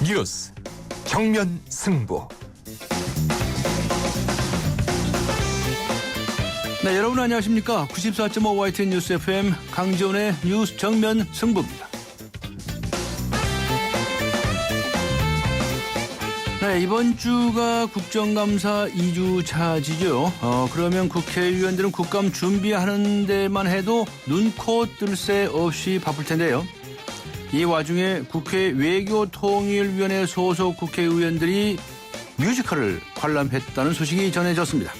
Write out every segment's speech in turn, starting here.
뉴스 정면 승부. 네, 여러분 안녕하십니까? 94.5 YTN 뉴스 FM 강지훈의 뉴스 정면 승부입니다. 네, 이번 주가 국정감사 2주차지죠. 그러면 국회의원들은 국감 준비하는 데만 해도 눈코 뜰 새 없이 바쁠 텐데요. 이 와중에 국회 외교통일위원회 소속 국회의원들이 뮤지컬을 관람했다는 소식이 전해졌습니다.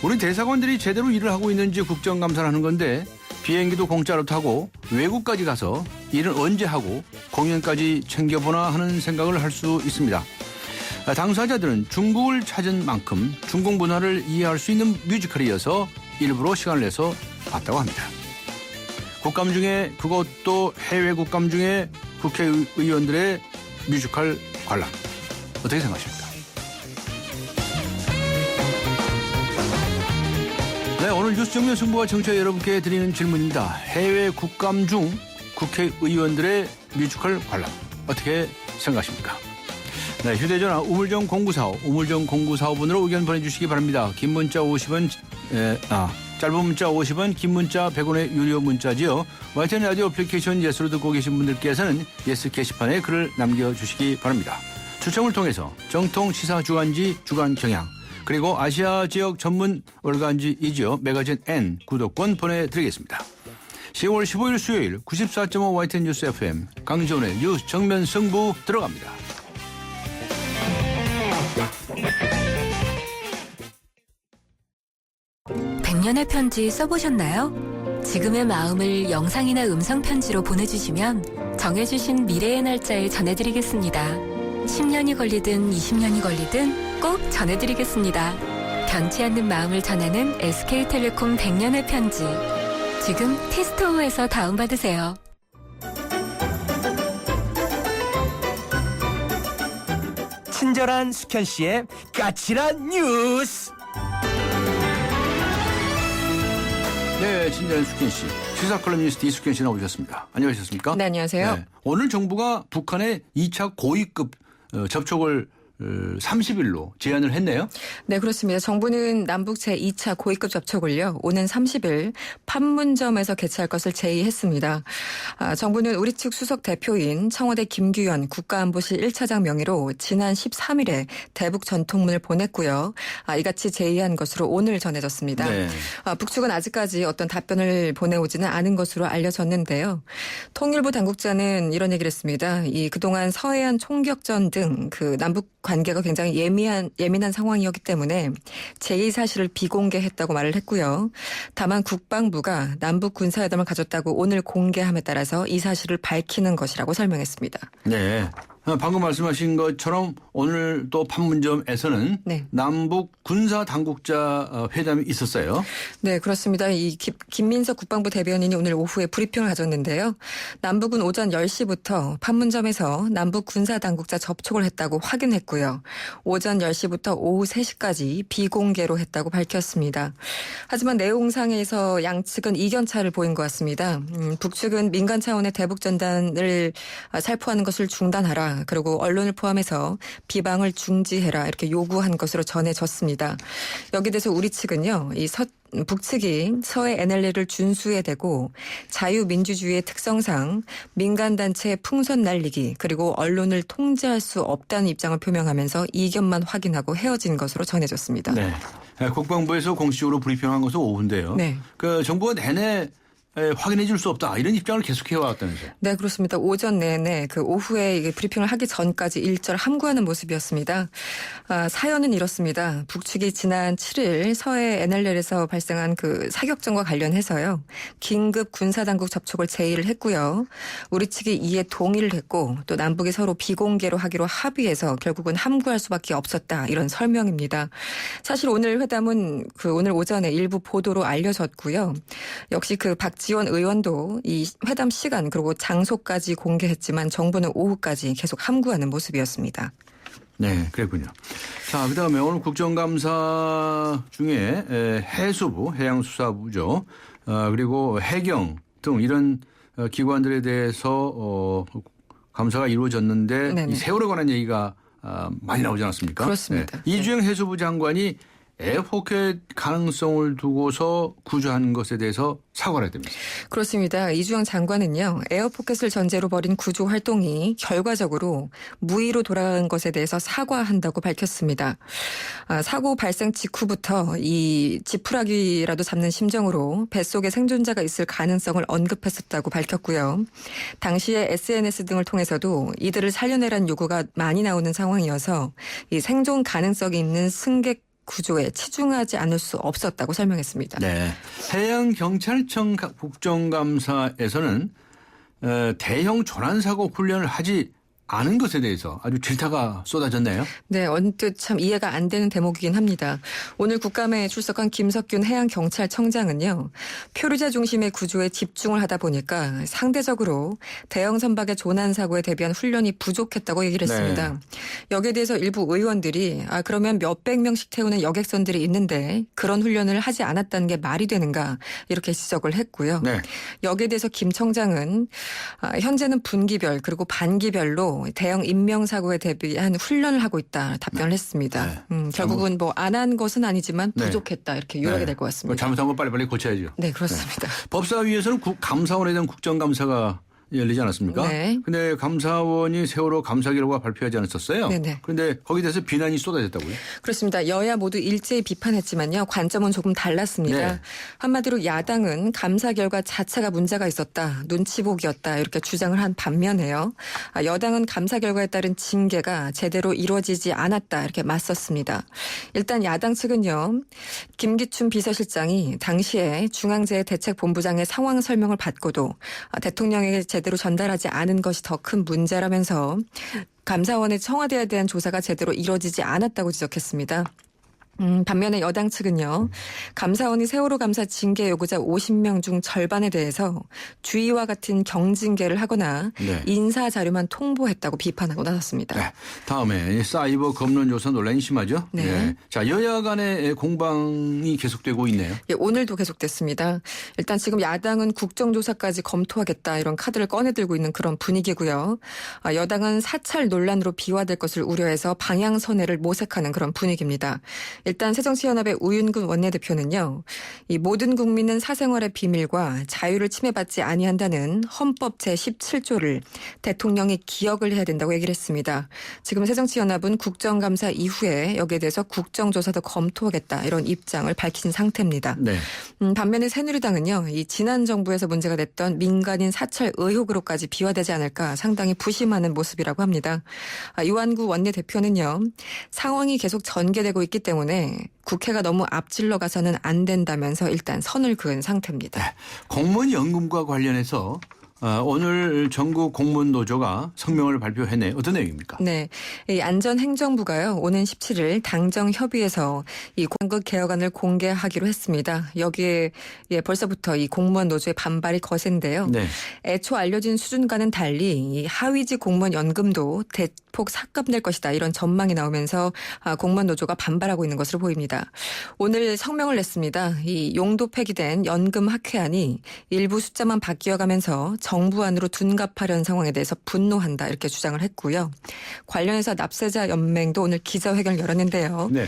우리 대사관들이 제대로 일을 하고 있는지 국정감사를 하는 건데 비행기도 공짜로 타고 외국까지 가서 일은 언제 하고 공연까지 챙겨보나 하는 생각을 할 수 있습니다. 당사자들은 중국을 찾은 만큼 중국 문화를 이해할 수 있는 뮤지컬이어서 일부러 시간을 내서 봤다고 합니다. 국감 중에 그것도 해외 국감 중에 국회의원들의 뮤지컬 관람 어떻게 생각하십니까? 네, 오늘 뉴스 정면 승부와 청취자 여러분께 드리는 질문입니다. 해외 국감 중 국회의원들의 뮤지컬 관람 어떻게 생각하십니까? 네, 휴대전화 우물정 0945 우물정 0945번으로 의견 보내주시기 바랍니다. 긴 문자 50원, 짧은 문자 50원, 긴 문자 100원의 유료 문자지요. YTN 라디오 애플리케이션 예스로 듣고 계신 분들께서는 예스 게시판에 글을 남겨주시기 바랍니다. 추첨을 통해서 정통 시사 주간지 주간 경향 그리고 아시아 지역 전문 월간지이죠. 매거진 N 구독권 보내드리겠습니다. 10월 15일 수요일 94.5 YTN 뉴스 FM 강지훈의 뉴스 정면 승부 들어갑니다. 백년의 편지 써보셨나요? 지금의 마음을 영상이나 음성 편지로 보내주시면 정해주신 미래의 날짜에 전해드리겠습니다. 10년이 걸리든 20년이 걸리든 꼭 전해드리겠습니다. 변치 않는 마음을 전하는 SK텔레콤 백년의 편지. 지금 티스토어에서 다운받으세요. 친절한 숙현 씨의 까칠한 뉴스. 네, 친절한 숙현 씨. 시사 컬럼니스트 이숙현 씨 나오셨습니다. 안녕하셨습니까? 네, 안녕하세요. 네, 오늘 정부가 북한의 2차 고위급 접촉을 30일로 제안을 했네요. 네, 그렇습니다. 정부는 남북 제2차 고위급 접촉을요, 오는 30일 판문점에서 개최할 것을 제의했습니다. 정부는 우리 측 수석 대표인 청와대 김규현 국가안보실 1차장 명의로 지난 13일에 대북 전통문을 보냈고요. 이같이 제의한 것으로 오늘 전해졌습니다. 네. 북측은 아직까지 어떤 답변을 보내오지는 않은 것으로 알려졌는데요. 통일부 당국자는 이런 얘기를 했습니다. 그동안 서해안 총격전 등 남북 관계가 굉장히 예민한 상황이었기 때문에 제2 사실을 비공개했다고 말을 했고요. 다만 국방부가 남북 군사회담을 가졌다고 오늘 공개함에 따라서 이 사실을 밝히는 것이라고 설명했습니다. 네. 방금 말씀하신 것처럼 오늘 또 판문점에서는 네. 남북 군사 당국자 회담이 있었어요. 네, 그렇습니다. 김민석 국방부 대변인이 오늘 오후에 브리핑을 가졌는데요. 남북은 오전 10시부터 판문점에서 남북 군사 당국자 접촉을 했다고 확인했고요. 오전 10시부터 오후 3시까지 비공개로 했다고 밝혔습니다. 하지만 내용상에서 양측은 이견차를 보인 것 같습니다. 북측은 민간 차원의 대북 전단을 살포하는 것을 중단하라. 그리고 언론을 포함해서 비방을 중지해라 이렇게 요구한 것으로 전해졌습니다. 여기에 대해서 우리 측은요. 북측이 서해 NLL을 준수해야 되고 자유민주주의의 특성상 민간단체의 풍선 날리기 그리고 언론을 통제할 수 없다는 입장을 표명하면서 이견만 확인하고 헤어진 것으로 전해졌습니다. 네. 국방부에서 공식적으로 브리핑한 것은 오후인데요. 네. 정부가 내내 확인해 줄 수 없다. 이런 입장을 계속 해왔다면서요. 네, 그렇습니다. 오전 내내 오후에 브리핑을 하기 전까지 일절 함구하는 모습이었습니다. 사연은 이렇습니다. 북측이 지난 7일 서해 NLL에서 발생한 사격전과 관련해서요. 긴급 군사당국 접촉을 제의를 했고요. 우리 측이 이에 동의를 했고 또 남북이 서로 비공개로 하기로 합의해서 결국은 함구할 수밖에 없었다. 이런 설명입니다. 사실 오늘 회담은 오늘 오전에 일부 보도로 알려졌고요. 역시 박지원 의원도 이 회담 시간 그리고 장소까지 공개했지만 정부는 오후까지 계속 함구하는 모습이었습니다. 네, 그랬군요. 자, 그다음에 오늘 국정감사 중에 해수부, 해양수사부죠. 그리고 해경 등 이런 기관들에 대해서 감사가 이루어졌는데 네네. 이 세월에 관한 얘기가 많이 나오지 않았습니까? 그렇습니다. 이주영 해수부 장관이 에어포켓 가능성을 두고서 구조한 것에 대해서 사과를 했다면서요. 그렇습니다. 이주영 장관은요. 에어포켓을 전제로 벌인 구조 활동이 결과적으로 무의로 돌아간 것에 대해서 사과한다고 밝혔습니다. 사고 발생 직후부터 이 지푸라기라도 잡는 심정으로 뱃속에 생존자가 있을 가능성을 언급했었다고 밝혔고요. 당시에 SNS 등을 통해서도 이들을 살려내라는 요구가 많이 나오는 상황이어서 이 생존 가능성이 있는 승객 구조에 치중하지 않을 수 없었다고 설명했습니다. 네. 해양경찰청 국정감사에서는 대형 조난사고 훈련을 하지 않은 것에 대해서 아주 질타가 쏟아졌네요. 네, 언뜻 참 이해가 안 되는 대목이긴 합니다. 오늘 국감에 출석한 김석균 해양경찰청장은요. 표류자 중심의 구조에 집중을 하다 보니까 상대적으로 대형 선박의 조난사고에 대비한 훈련이 부족했다고 얘기를 했습니다. 네. 여기에 대해서 일부 의원들이 그러면 몇백 명씩 태우는 여객선들이 있는데 그런 훈련을 하지 않았다는 게 말이 되는가 이렇게 지적을 했고요. 네. 여기에 대해서 김 청장은 현재는 분기별 그리고 반기별로 대형 인명사고에 대비한 훈련을 하고 있다 답변을 했습니다. 네. 결국은 뭐 안 한 것은 아니지만 네. 부족했다 이렇게 요약이 될 것 같습니다. 잘못한 거 빨리빨리 고쳐야죠. 네, 그렇습니다. 법사위에서는 감사원에 대한 국정감사가 열리지 않았습니까? 네. 근데 감사원이 세월호 감사 결과 발표하지 않았었어요. 네네. 그런데 거기에 대해서 비난이 쏟아졌다고요? 그렇습니다. 여야 모두 일제히 비판했지만요. 관점은 조금 달랐습니다. 네. 한마디로 야당은 감사 결과 자체가 문제가 있었다. 눈치 보기였다. 이렇게 주장을 한 반면에요. 여당은 감사 결과에 따른 징계가 제대로 이루어지지 않았다. 이렇게 맞섰습니다. 일단 야당 측은요. 김기춘 비서실장이 당시에 중앙재해대책본부장의 상황 설명을 받고도 대통령에게 제대로 전달하지 않은 것이 더 큰 문제라면서 감사원의 청와대에 대한 조사가 제대로 이루어지지 않았다고 지적했습니다. 반면에 여당 측은요. 감사원이 세월호 감사 징계 요구자 50명 중 절반에 대해서 주의와 같은 경징계를 하거나 네. 인사 자료만 통보했다고 비판하고 나섰습니다. 네. 다음에 사이버 검론 조사 논란이 심하죠? 네. 자, 여야 간의 공방이 계속되고 있네요. 예, 오늘도 계속됐습니다. 일단 지금 야당은 국정조사까지 검토하겠다 이런 카드를 꺼내들고 있는 그런 분위기고요. 여당은 사찰 논란으로 비화될 것을 우려해서 방향선회를 모색하는 그런 분위기입니다. 일단 새정치연합의 우윤근 원내대표는요. 이 모든 국민은 사생활의 비밀과 자유를 침해받지 아니한다는 헌법 제17조를 대통령이 기억을 해야 된다고 얘기를 했습니다. 지금 새정치연합은 국정감사 이후에 여기에 대해서 국정조사도 검토하겠다 이런 입장을 밝힌 상태입니다. 네. 반면에 새누리당은요. 이 지난 정부에서 문제가 됐던 민간인 사찰 의혹으로까지 비화되지 않을까 상당히 부심하는 모습이라고 합니다. 이완구 원내대표는요. 상황이 계속 전개되고 있기 때문에 국회가 너무 앞질러 가서는 안 된다면서 일단 선을 그은 상태입니다. 공무원 연금과 관련해서 오늘 전국 공무원 노조가 성명을 발표했네요. 어떤 내용입니까? 네, 이 안전행정부가요 오는 17일 당정협의에서 이 공급 개혁안을 공개하기로 했습니다. 여기에 벌써부터 이 공무원 노조의 반발이 거센데요. 네. 애초 알려진 수준과는 달리 이 하위직 공무원 연금도 대폭 삭감될 것이다 이런 전망이 나오면서 공무원 노조가 반발하고 있는 것으로 보입니다. 오늘 성명을 냈습니다. 이 용도 폐기된 연금 학회안이 일부 숫자만 바뀌어가면서 정부안으로 둔갑하려는 상황에 대해서 분노한다 이렇게 주장을 했고요. 관련해서 납세자 연맹도 오늘 기자회견을 열었는데요. 네.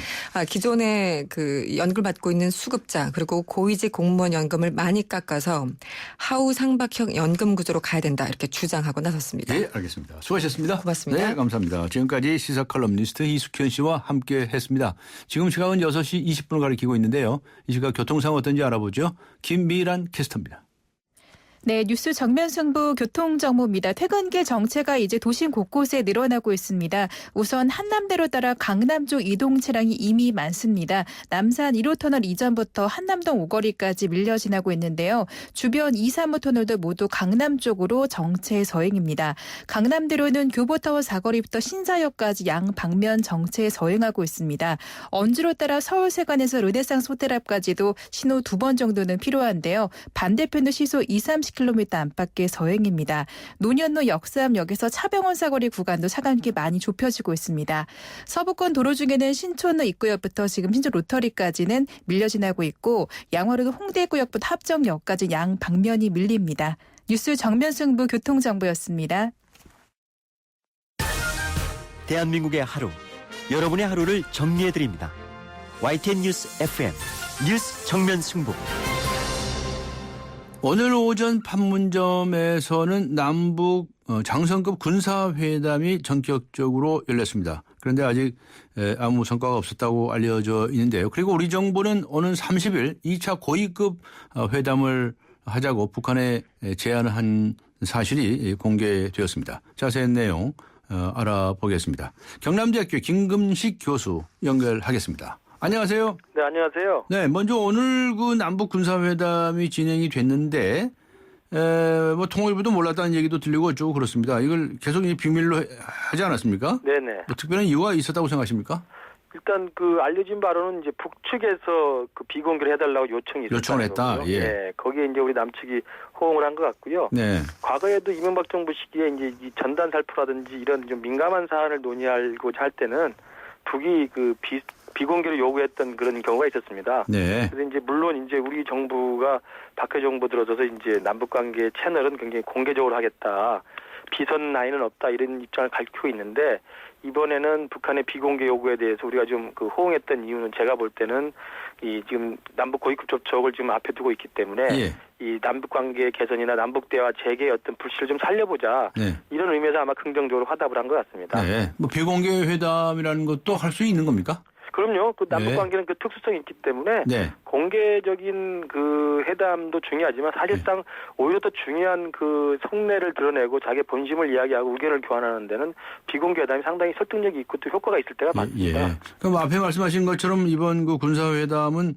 기존에 그 연금을 받고 있는 수급자 그리고 고위직 공무원 연금을 많이 깎아서 하우 상박형 연금 구조로 가야 된다 이렇게 주장하고 나섰습니다. 네, 알겠습니다. 수고하셨습니다. 고맙습니다. 네, 감사합니다. 지금까지 시사 칼럼니스트 이숙현 씨와 함께 했습니다. 지금 시각은 6시 20분을 가리키고 있는데요. 이 시각 교통 상황 어떤지 알아보죠. 김미란 캐스터입니다. 네, 뉴스 정면 승부 교통정보입니다. 퇴근길 정체가 이제 도심 곳곳에 늘어나고 있습니다. 우선 한남대로 따라 강남 쪽 이동 차량이 이미 많습니다. 남산 1호 터널 이전부터 한남동 오거리까지 밀려 지나고 있는데요. 주변 2, 3호 터널도 모두 강남 쪽으로 정체 서행입니다. 강남대로는 교보타워 사거리부터 신사역까지 양 방면 정체 서행하고 있습니다. 언주로 따라 서울세관에서 르네상스 호텔 앞까지도 신호 2번 정도는 필요한데요. 반대편도 시속 20-30km 안팎의 서행입니다. 노년로 역삼역에서 차병원 사거리 구간도 차간기 많이 좁혀지고 있습니다. 서부권 도로 중에는 신촌로 입구역부터 지금 신촌 로터리까지는 밀려 지나고 있고 양화로도 홍대구역부터 합정역까지 양 방면이 밀립니다. 뉴스 정면 승부 교통정보였습니다. 대한민국의 하루, 여러분의 하루를 정리해드립니다. YTN 뉴스 FM 뉴스 정면 승부. 오늘 오전 판문점에서는 남북 장성급 군사회담이 전격적으로 열렸습니다. 그런데 아직 아무 성과가 없었다고 알려져 있는데요. 그리고 우리 정부는 오는 30일 2차 고위급 회담을 하자고 북한에 제안을 한 사실이 공개되었습니다. 자세한 내용 알아보겠습니다. 경남대학교 김금식 교수 연결하겠습니다. 안녕하세요. 네, 안녕하세요. 네, 먼저 오늘 그 남북 군사회담이 진행이 됐는데 뭐 통일부도 몰랐다는 얘기도 들리고 어쩌고 그렇습니다. 이걸 계속 비밀로 하지 않았습니까? 네네. 뭐 특별한 이유가 있었다고 생각하십니까? 일단 그 알려진 바로는 이제 북측에서 그 비공개를 해달라고 요청이 요청을 했다. 거고요. 예. 네, 거기에 이제 우리 남측이 호응을 한 것 같고요. 네. 과거에도 이명박 정부 시기에 이제 이 전단 살포라든지 이런 좀 민감한 사안을 논의하고자 할 때는 북이 그 비공개를 요구했던 그런 경우가 있었습니다. 네. 그래서 이제 물론 이제 우리 정부가 박근혜 정부 들어서서 이제 남북 관계 채널은 굉장히 공개적으로 하겠다. 비선 라인은 없다 이런 입장을 밝히고 있는데 이번에는 북한의 비공개 요구에 대해서 우리가 좀 그 호응했던 이유는 제가 볼 때는 이 지금 남북 고위급 접촉을 지금 앞에 두고 있기 때문에 예. 이 남북 관계 개선이나 남북 대화 재개의 어떤 불씨를 좀 살려보자 네. 이런 의미에서 아마 긍정적으로 화답을 한 것 같습니다. 네. 뭐 비공개 회담이라는 것도 할 수 있는 겁니까? 그럼요. 그 남북 네. 관계는 그 특수성이 있기 때문에 네. 공개적인 그 회담도 중요하지만 사실상 오히려 더 중요한 그 속내를 드러내고 자기 본심을 이야기하고 의견을 교환하는 데는 비공개 회담이 상당히 설득력이 있고 또 효과가 있을 때가 많습니다. 예. 그럼 앞에 말씀하신 것처럼 이번 그 군사회담은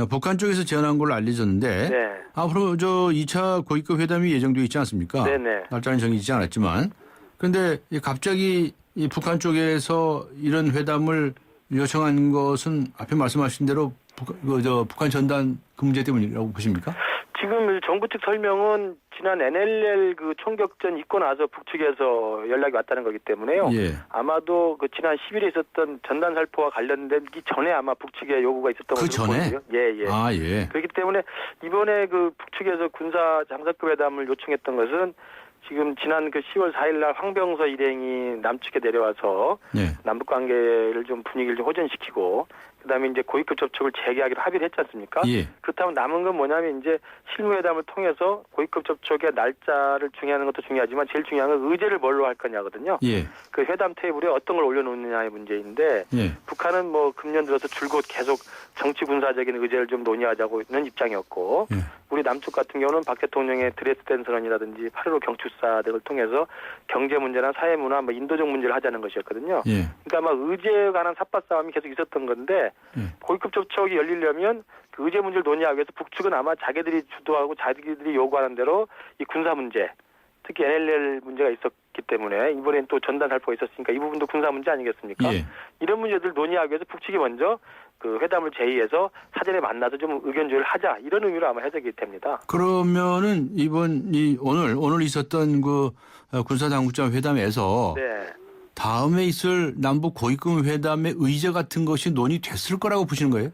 북한 쪽에서 제안한 걸로 알려졌는데 네. 앞으로 저 2차 고위급 회담이 예정되어 있지 않습니까? 네네. 날짜는 정해지지 않았지만 그런데 갑자기 이 북한 쪽에서 이런 회담을 요청한 것은 앞에 말씀하신 대로 북한 전단 그 문제 때문이라고 보십니까? 지금 정부 측 설명은 지난 NLL 그 총격전 있고 나서 북측에서 연락이 왔다는 거기 때문에요. 예. 아마도 그 지난 10일에 있었던 전단 살포와 관련된기 전에 아마 북측의 요구가 있었던 그 것으로 전에? 보이고요. 예, 예. 아, 예. 그렇기 때문에 이번에 그 북측에서 군사 장사급 회담을 요청했던 것은 지금 지난 그 10월 4일 날 황병서 일행이 남측에 내려와서 네. 남북 관계를 좀 분위기를 좀 호전시키고 그다음에 이제 고위급 접촉을 재개하기로 합의를 했지 않습니까? 예. 그렇다면 남은 건 뭐냐면 이제 실무회담을 통해서 고위급 접촉의 날짜를 중요하는 것도 중요하지만 제일 중요한 건 의제를 뭘로 할 거냐거든요. 예. 그 회담 테이블에 어떤 걸 올려놓느냐의 문제인데 예. 북한은 뭐 금년 들어서 줄곧 계속 정치 군사적인 의제를 좀 논의하자고는 입장이었고 예. 우리 남측 같은 경우는 박 대통령의 드레스덴 선언이라든지 8.15 경축사 등을 통해서 경제 문제나 사회 문화, 뭐 인도적 문제를 하자는 것이었거든요. 예. 그러니까 아마 의제에 관한 삿바 싸움이 계속 있었던 건데 예. 고위급 접촉이 열리려면 그 의제 문제를 논의하기 위해서 북측은 아마 자기들이 주도하고 자기들이 요구하는 대로 이 군사 문제, 특히 NLL 문제가 있었기 때문에 이번엔 또 전단 살포가 있었으니까 이 부분도 군사 문제 아니겠습니까? 예. 이런 문제들 논의하기 위해서 북측이 먼저 그 회담을 제의해서 사전에 만나서 좀 의견 조율을 하자 이런 의미로 아마 해석이 됩니다. 그러면은 오늘 있었던 그 군사 당국자 회담에서 네. 다음에 있을 남북 고위급 회담의 의제 같은 것이 논의됐을 거라고 보시는 거예요?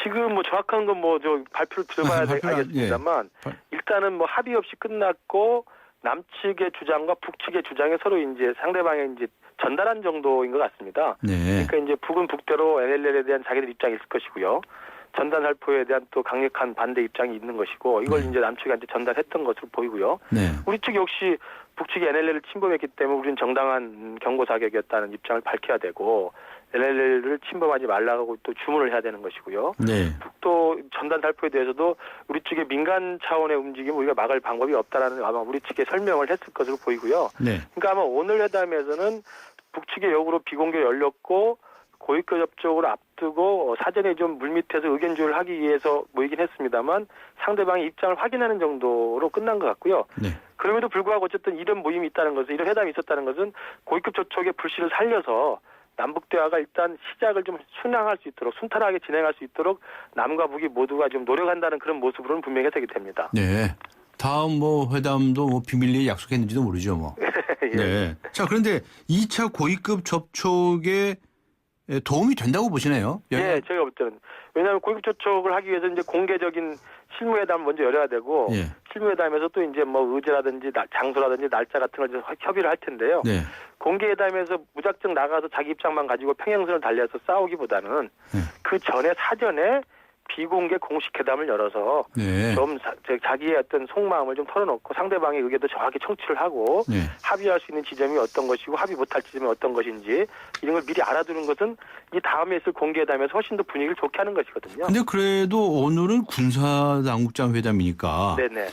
지금 뭐 정확한 건 뭐 저 발표를 들어봐야 알겠습니다만 일단은 뭐 합의 없이 끝났고 남측의 주장과 북측의 주장에 서로 이제 상대방에 이제 전달한 정도인 것 같습니다. 네. 그러니까 이제 북은 북대로 NLL에 대한 자기들 입장이 있을 것이고요. 전단 살포에 대한 또 강력한 반대 입장이 있는 것이고 이걸 이제 남측한테 전달했던 것으로 보이고요. 네. 우리 측 역시 북측이 NLL을 침범했기 때문에 우리는 정당한 경고 사격이었다는 입장을 밝혀야 되고 NLL을 침범하지 말라고 또 주문을 해야 되는 것이고요. 네. 북도 전단 살포에 대해서도 우리 측의 민간 차원의 움직임을 우리가 막을 방법이 없다라는 아마 우리 측에 설명을 했을 것으로 보이고요. 네. 그러니까 아마 오늘 회담에서는 북측의 요구로 비공개 열렸고 고위급 접촉을 앞두고 사전에 좀 물밑에서 의견 조율을 하기 위해서 모이긴 했습니다만 상대방의 입장을 확인하는 정도로 끝난 것 같고요. 네. 그럼에도 불구하고 어쨌든 이런 모임이 있다는 것은 이런 회담이 있었다는 것은 고위급 접촉의 불씨를 살려서 남북 대화가 일단 시작을 좀 순항할 수 있도록 순탄하게 진행할 수 있도록 남과 북이 모두가 좀 노력한다는 그런 모습으로는 분명히 해석이 됩니다. 네. 다음 뭐 회담도 뭐 비밀리에 약속했는지도 모르죠, 뭐. 예. 네. 자, 그런데 2차 고위급 접촉에 도움이 된다고 보시네요. 예, 제가 볼 때는. 왜냐하면 고위급 접촉을 하기 위해서 이제 공개적인 실무회담을 먼저 열어야 되고 예. 실무회담에서 또 이제 뭐 의제라든지 장소라든지 날짜 같은 걸 이제 협의를 할 텐데요. 네. 공개회담에서 무작정 나가서 자기 입장만 가지고 평행선을 달려서 싸우기보다는 그 전에 사전에 비공개 공식 회담을 열어서 네. 좀 자기의 어떤 속마음을 좀 털어놓고 상대방의 의견도 정확히 청취를 하고 네. 합의할 수 있는 지점이 어떤 것이고 합의 못할 지점이 어떤 것인지 이런 걸 미리 알아두는 것은 이 다음에 있을 공개회담에서 훨씬 더 분위기를 좋게 하는 것이거든요. 근데 그래도 오늘은 군사당국장 회담이니까 네네.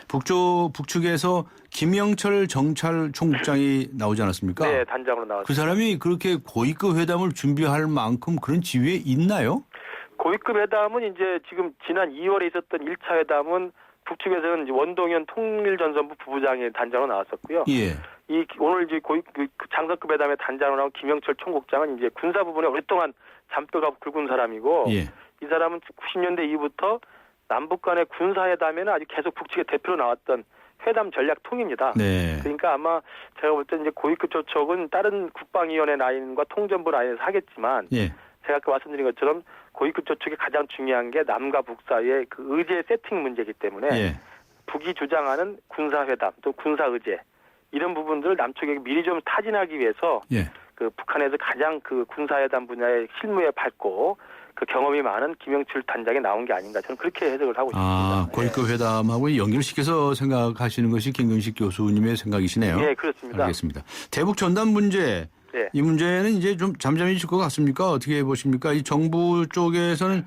북측에서 김영철 정찰 총국장이 나오지 않았습니까? 네, 단장으로 나왔습니다. 그 사람이 그렇게 고위급 회담을 준비할 만큼 그런 지위에 있나요? 고위급 회담은 이제 지금 지난 2월에 있었던 1차 회담은 북측에서는 이제 원동현 통일전선부 부부장의 단장으로 나왔었고요. 예. 오늘 이제 장성급 회담의 단장으로 나온 김영철 총국장은 이제 군사 부분에 오랫동안 잔뼈가 굵은 사람이고 예. 이 사람은 90년대 이후부터 남북 간의 군사회담에는 아주 계속 북측의 대표로 나왔던 회담 전략 통입니다. 네. 그러니까 아마 제가 볼 때 이제 고위급 접촉은 다른 국방위원회 라인과 통전부 라인에서 하겠지만 예. 제가 아까 말씀드린 것처럼 고위급 접촉이 가장 중요한 게 남과 북 사이의 그 의제 세팅 문제이기 때문에 예. 북이 주장하는 군사회담 또 군사의제 이런 부분들을 남쪽에게 미리 좀 타진하기 위해서 예. 그 북한에서 가장 그 군사회담 분야의 실무에 밝고 그 경험이 많은 김영철 단장이 나온 게 아닌가 저는 그렇게 해석을 하고 아, 있습니다. 고위급 회담하고 연결시켜서 생각하시는 것이 김근식 교수님의 생각이시네요. 예, 그렇습니다. 알겠습니다. 대북 전단 문제. 네. 이 문제는 이제 좀 잠잠해질 것 같습니까? 어떻게 보십니까? 이 정부 쪽에서는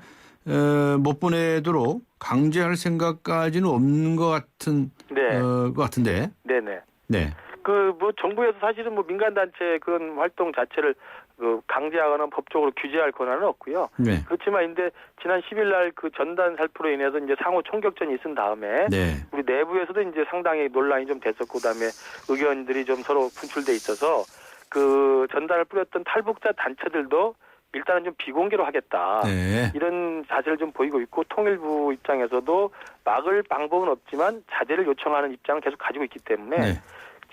못 보내도록 강제할 생각까지는 없는 것 같은 네. 것 같은데. 네네. 네. 그 뭐 정부에서 사실은 뭐 민간 단체 그런 활동 자체를 그 강제하거나 법적으로 규제할 권한은 없고요. 네. 그렇지만 근데 지난 10일 날 그 전단 살포로 인해서 이제 상호 총격전이 있은 다음에 네. 우리 내부에서도 이제 상당히 논란이 좀 됐었고 그다음에 의견들이 좀 서로 분출돼 있어서 그 전단을 뿌렸던 탈북자 단체들도 일단은 좀 비공개로 하겠다. 네. 이런 자세를 좀 보이고 있고 통일부 입장에서도 막을 방법은 없지만 자제를 요청하는 입장을 계속 가지고 있기 때문에 네.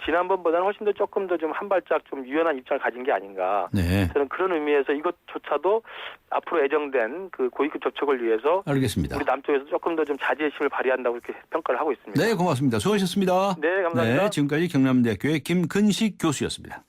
지난번보다는 훨씬 더 조금 더 좀 한 발짝 좀 유연한 입장을 가진 게 아닌가. 네. 저는 그런 의미에서 이것조차도 앞으로 예정된 그 고위급 접촉을 위해서 알겠습니다. 우리 남쪽에서 조금 더 좀 자제심을 발휘한다고 이렇게 평가를 하고 있습니다. 네, 고맙습니다. 수고하셨습니다. 네, 감사합니다. 네, 지금까지 경남대학교의 김근식 교수였습니다.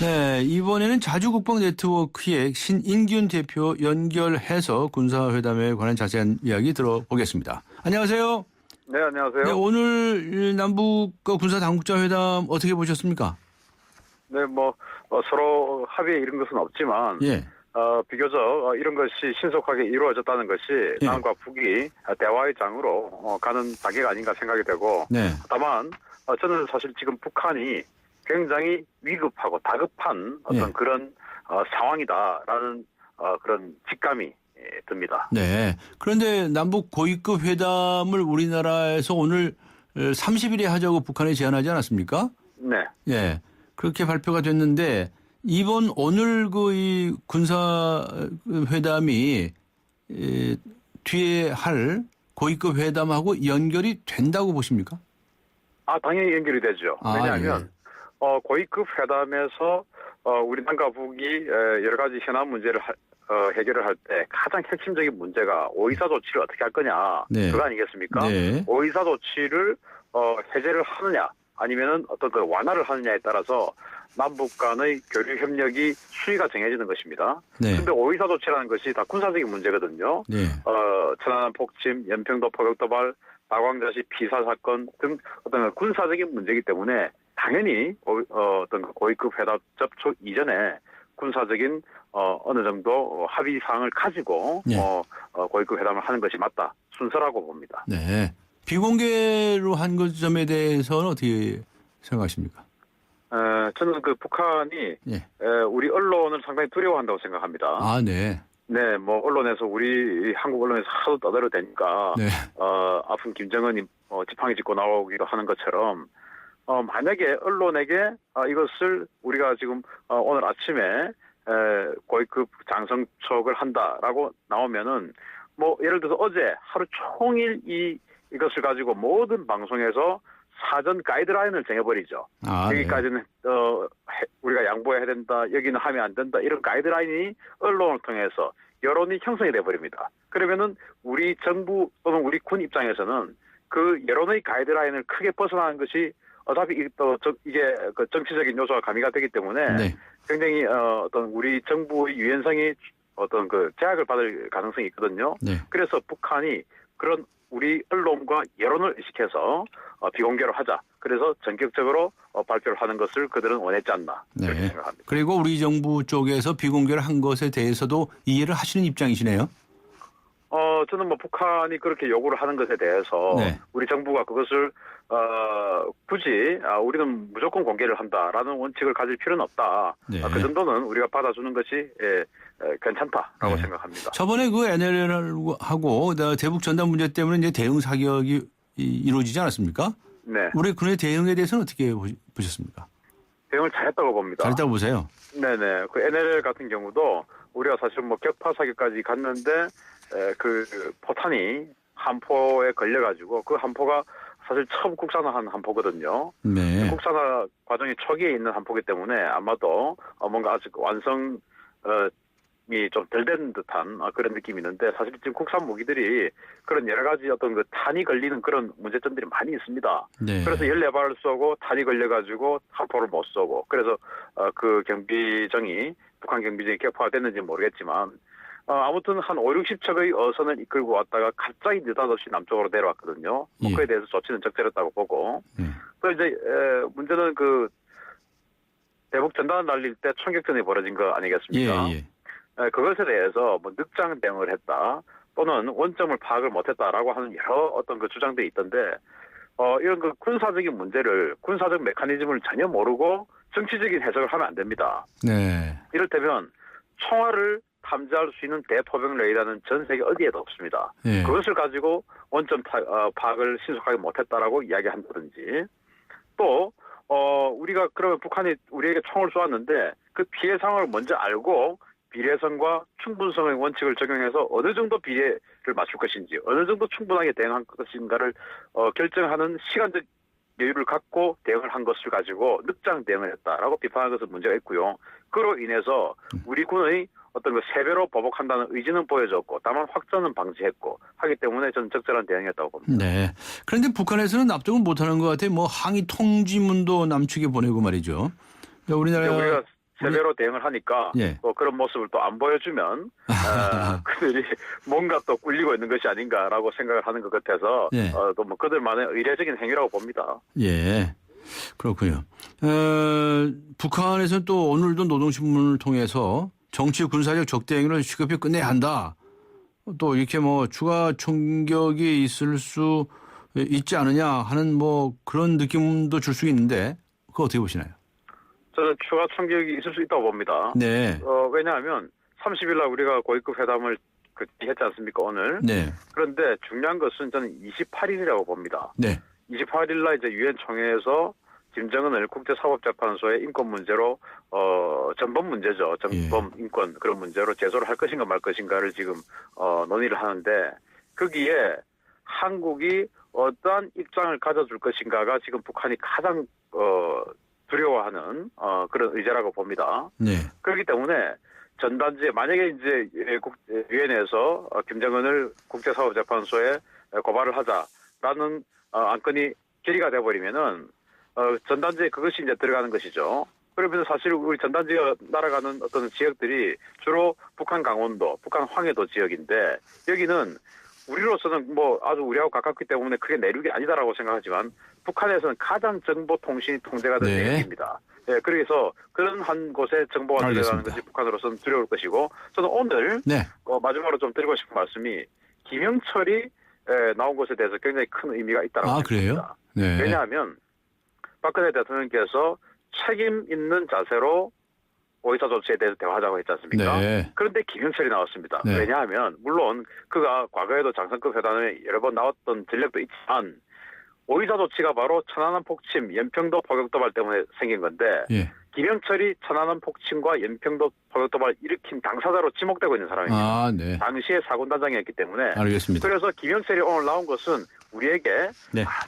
네, 이번에는 자주국방 네트워크의 신인균 대표 연결해서 군사회담에 관한 자세한 이야기 들어보겠습니다. 안녕하세요. 네, 안녕하세요. 네, 오늘 남북 군사당국자 회담 어떻게 보셨습니까? 네, 서로 합의에 이른 것은 없지만, 예. 비교적 이런 것이 신속하게 이루어졌다는 것이 예. 남과 북이 대화의 장으로 가는 단계가 아닌가 생각이 되고, 네. 다만 저는 사실 지금 북한이 굉장히 위급하고 다급한 어떤 예. 그런 상황이다라는 그런 직감이 듭니다. 네. 그런데 남북 고위급 회담을 우리나라에서 오늘 30일에 하자고 북한에 제안하지 않았습니까? 네. 예. 그렇게 발표가 됐는데 이번 오늘 이 군사 회담이 뒤에 할 고위급 회담하고 연결이 된다고 보십니까? 당연히 연결이 되죠. 왜냐하면 예. 고위급 회담에서 우리 남과 북이 여러 가지 현안 문제를 해결을 할 때 가장 핵심적인 문제가 오이사 조치를 어떻게 할 거냐 네. 그거 아니겠습니까? 네. 오이사 조치를 해제를 하느냐 아니면은 어떤 그 완화를 하느냐에 따라서 남북 간의 교류 협력이 수위가 정해지는 것입니다. 네. 그런데 오이사 조치라는 것이 다 군사적인 문제거든요. 네. 천안함 폭침, 연평도 포격 도발, 박광자시 피살 사건 등 어떤 군사적인 문제이기 때문에 당연히 어떤 고위급 회담 접촉 이전에 군사적인 어느 정도 합의 사항을 가지고 네. 고위급 회담을 하는 것이 맞다 순서라고 봅니다. 네. 비공개로 한 것 점에 대해서는 어떻게 생각하십니까? 저는 그 북한이 예. 우리 언론을 상당히 두려워한다고 생각합니다. 아, 네. 네, 언론에서 우리 한국 언론에서 하도 떠들어대니까 네. 아픈 김정은이 지팡이 짚고 나오기도 하는 것처럼 만약에 언론에게 이것을 우리가 지금 오늘 아침에 고위급 장성촉을 한다라고 나오면은 예를 들어서 어제 하루 종일 이것을 가지고 모든 방송에서 사전 가이드라인을 정해버리죠. 아, 여기까지는 우리가 양보해야 된다, 여기는 하면 안 된다 이런 가이드라인이 언론을 통해서 여론이 형성이 돼버립니다. 그러면은 우리 정부 또는 우리 군 입장에서는 그 여론의 가이드라인을 크게 벗어나는 것이 어차피 이게 그 정치적인 요소가 가미가 되기 때문에 네. 굉장히 어떤 우리 정부의 유연성이 어떤 그 제약을 받을 가능성이 있거든요. 네. 그래서 북한이 그런 우리 언론과 여론을 의식해서 비공개로 하자. 그래서 전격적으로 발표를 하는 것을 그들은 원했지 않나 그렇게 네. 생각합니다. 그리고 우리 정부 쪽에서 비공개를 한 것에 대해서도 이해를 하시는 입장이시네요. 저는 뭐 북한이 그렇게 요구를 하는 것에 대해서 네. 우리 정부가 그것을 굳이 우리는 무조건 공개를 한다라는 원칙을 가질 필요는 없다. 네. 그 정도는 우리가 받아주는 것이 괜찮다라고 네. 생각합니다. 저번에 그 NLL하고 대북 전단 문제 때문에 이제 대응 사격이 이루어지지 않았습니까? 네. 우리 군의 대응에 대해서는 어떻게 보셨습니까? 대응을 잘했다고 봅니다. 잘했다고 보세요. 네네. 그 NLL 같은 경우도 우리가 사실 뭐 격파 사격까지 갔는데 그 포탄이 한 포에 걸려가지고 그 한 포가 사실 처음 국산화한 한 포거든요. 네. 국산화 과정이 초기에 있는 한 포기 때문에 아마도 뭔가 아직 완성이 좀 덜 된 듯한 그런 느낌이 있는데 사실 지금 국산 무기들이 그런 여러 가지 어떤 그 탄이 걸리는 그런 문제점들이 많이 있습니다. 네. 그래서 14발을 쏘고 탄이 걸려가지고 한 포를 못 쏘고 그래서 그 경비정이 북한 경비정이 격파가 됐는지 모르겠지만 아무튼 한 5, 60척의 어선을 이끌고 왔다가 갑자기 느닷없이 남쪽으로 내려왔거든요. 예. 그에 대해서 조치는 적절했다고 보고 또 이제 문제는 그 대북 전단을 날릴 때 총격전이 벌어진 거 아니겠습니까? 예. 그것에 대해서 뭐 늑장 대응을 했다 또는 원점을 파악을 못했다라고 하는 여러 어떤 그 주장들이 있던데 이런 그 군사적인 문제를 군사적 메커니즘을 전혀 모르고 정치적인 해석을 하면 안 됩니다. 네. 이를테면 총알을 탐지할 수 있는 대포병 레이더는 전 세계 어디에도 없습니다. 예. 그것을 가지고 원점 파악을 신속하게 못했다라고 이야기한다든지 또 우리가 그러면 북한이 우리에게 총을 쏘았는데 그 피해 상황을 먼저 알고 비례성과 충분성의 원칙을 적용해서 어느 정도 비례를 맞출 것인지 어느 정도 충분하게 대응할 것인가를 결정하는 시간적 여유를 갖고 대응을 한 것을 가지고 늑장 대응을 했다라고 비판한 것은 문제가 있고요. 그로 인해서 우리 군의 어떤 그 세배로 보복한다는 의지는 보여줬고 다만 확전은 방지했고 하기 때문에 저는 적절한 대응이었다고 봅니다. 네. 그런데 북한에서는 납득을 못하는 것 같아요. 뭐 항의 통지문도 남측에 보내고 말이죠. 그러니까 우리가 세배로 대응을 하니까 예. 또 그런 모습을 또 안 보여주면 그들이 뭔가 또 꿀리고 있는 것이 아닌가라고 생각을 하는 것 같아서 예. 또 뭐 그들만의 의례적인 행위라고 봅니다. 예. 그렇군요. 북한에서는 또 오늘도 노동신문을 통해서 정치 군사적 적대 행위를 시급히 끝내야 한다. 또 이렇게 뭐 추가 총격이 있을 수 있지 않느냐 하는 뭐 그런 느낌도 줄 수 있는데 그거 어떻게 보시나요? 저는 추가 총격이 있을 수 있다고 봅니다. 네. 왜냐하면 30일 날 우리가 고위급 회담을 했지 않습니까 오늘? 네. 그런데 중요한 것은 저는 28일이라고 봅니다. 네. 28일 날 이제 유엔 총회에서 김정은을 국제사법재판소의 인권 문제로 전범 문제죠. 전범 인권 그런 문제로 제소를 할 것인가 말 것인가를 지금 논의를 하는데 거기에 한국이 어떠한 입장을 가져줄 것인가가 지금 북한이 가장 두려워하는 그런 의제라고 봅니다. 네. 그렇기 때문에 전단지에 만약에 이제 유엔에서 김정은을 국제사법재판소에 고발을 하자라는 안건이 결의가 돼버리면은 전단지에 그것이 이제 들어가는 것이죠. 그러면 사실 우리 전단지가 날아가는 어떤 지역들이 주로 북한 강원도, 북한 황해도 지역인데 여기는 우리로서는 뭐 아주 우리하고 가깝기 때문에 크게 내륙이 아니다라고 생각하지만 북한에서는 가장 정보통신이 통제가 된 내용입니다. 네, 그래서 그런 한 곳에 정보가 들어가는 것이 북한으로서는 두려울 것이고 저는 오늘 마지막으로 좀 드리고 싶은 말씀이 김영철이 나온 것에 대해서 굉장히 큰 의미가 있다고 생각합니다. 네. 왜냐하면 박근혜 대통령께서 책임 있는 자세로 오이사 조치에 대해서 대화하자고 했지 않습니까? 네. 그런데 김영철이 나왔습니다. 네. 왜냐하면 물론 그가 과거에도 장성급 회담에 여러 번 나왔던 전력도 있지만 오이사 조치가 바로 천안함 폭침, 연평도 포격도발 때문에 생긴 건데 김영철이 천안함 폭침과 연평도 포격도발 일으킨 당사자로 지목되고 있는 사람입니다. 네. 당시에 사군단장이었기 때문에 알겠습니다. 그래서 김영철이 오늘 나온 것은 우리에게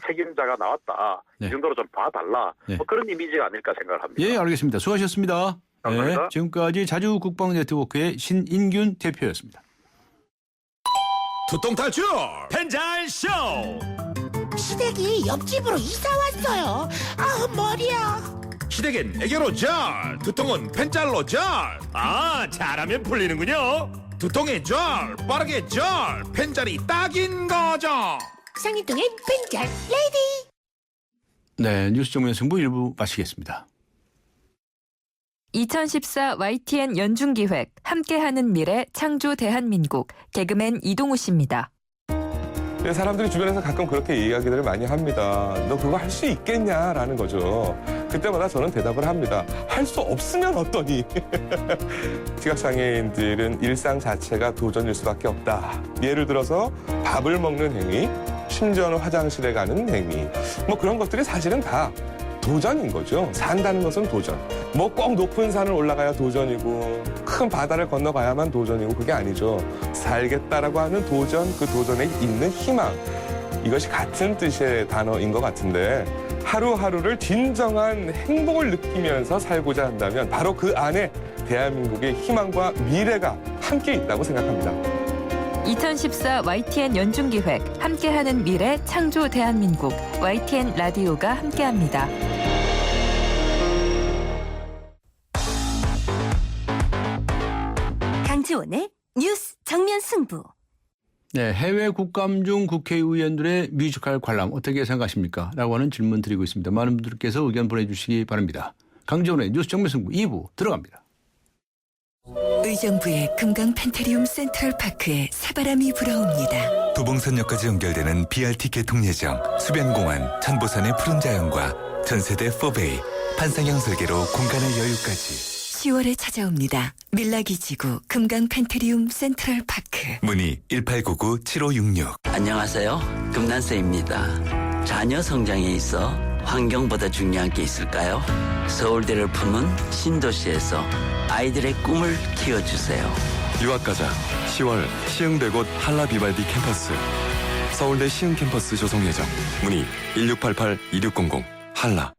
책임자가 나왔다. 이 정도로 좀 봐달라. 뭐 그런 이미지가 아닐까 생각을 합니다. 예, 알겠습니다. 수고하셨습니다. 감사합니다. 지금까지 자주국방 네트워크의 신인균 대표였습니다. 두통 탈출 펜잘쇼. 시댁이 옆집으로 이사 왔어요. 아, 머리야. 시댁엔 애교로 절, 두통은 펜잘로 절. 아, 잘하면 풀리는군요. 두통에 절, 빠르게 절, 펜잘이 딱인 거죠. 상인통엔 펜잘 레이디. 네, 뉴스 정면 승부 1부 마치겠습니다. 2014 YTN 연중기획 함께하는 미래 창조 대한민국 개그맨 이동우 씨입니다. 사람들이 주변에서 가끔 그렇게 이야기들을 많이 합니다. 너 그거 할 수 있겠냐라는 거죠. 그때마다 저는 대답을 합니다. 할 수 없으면 어떠니? 시각장애인들은 일상 자체가 도전일 수밖에 없다. 예를 들어서 밥을 먹는 행위, 심지어는 화장실에 가는 행위, 뭐 그런 것들이 사실은 다 도전인 거죠. 산다는 것은 도전. 뭐 꼭 높은 산을 올라가야 도전이고 큰 바다를 건너가야만 도전이고 그게 아니죠. 살겠다라고 하는 도전, 그 도전에 있는 희망. 이것이 같은 뜻의 단어인 것 같은데 하루하루를 진정한 행복을 느끼면서 살고자 한다면 바로 그 안에 대한민국의 희망과 미래가 함께 있다고 생각합니다. 2014 YTN 연중기획 함께하는 미래 창조 대한민국 YTN 라디오가 함께합니다. 강지원의 뉴스 정면 승부. 네, 해외 국감 중 국회의원들의 뮤지컬 관람 어떻게 생각하십니까? 라고 하는 질문 드리고 있습니다. 많은 분들께서 의견 보내주시기 바랍니다. 강지원의 뉴스 정면 승부 2부 들어갑니다. 의정부의 금강 펜테리움 센트럴파크에 새바람이 불어옵니다. 도봉선역까지 연결되는 BRT 개통 예정, 수변공원, 천보산의 푸른 자연과 전세대 4베이, 판상형 설계로 공간의 여유까지. 10월에 찾아옵니다. 밀라기지구 금강 펜테리움 센트럴파크. 문의 1899-7566. 안녕하세요. 금난세입니다. 자녀 성장에 있어 환경보다 중요한 게 있을까요? 서울대를 품은 신도시에서 아이들의 꿈을 키워주세요. 유학가자 10월 시흥대곳 한라비발디 캠퍼스. 서울대 시흥 캠퍼스 조성 예정. 문의 1688-2600 한라.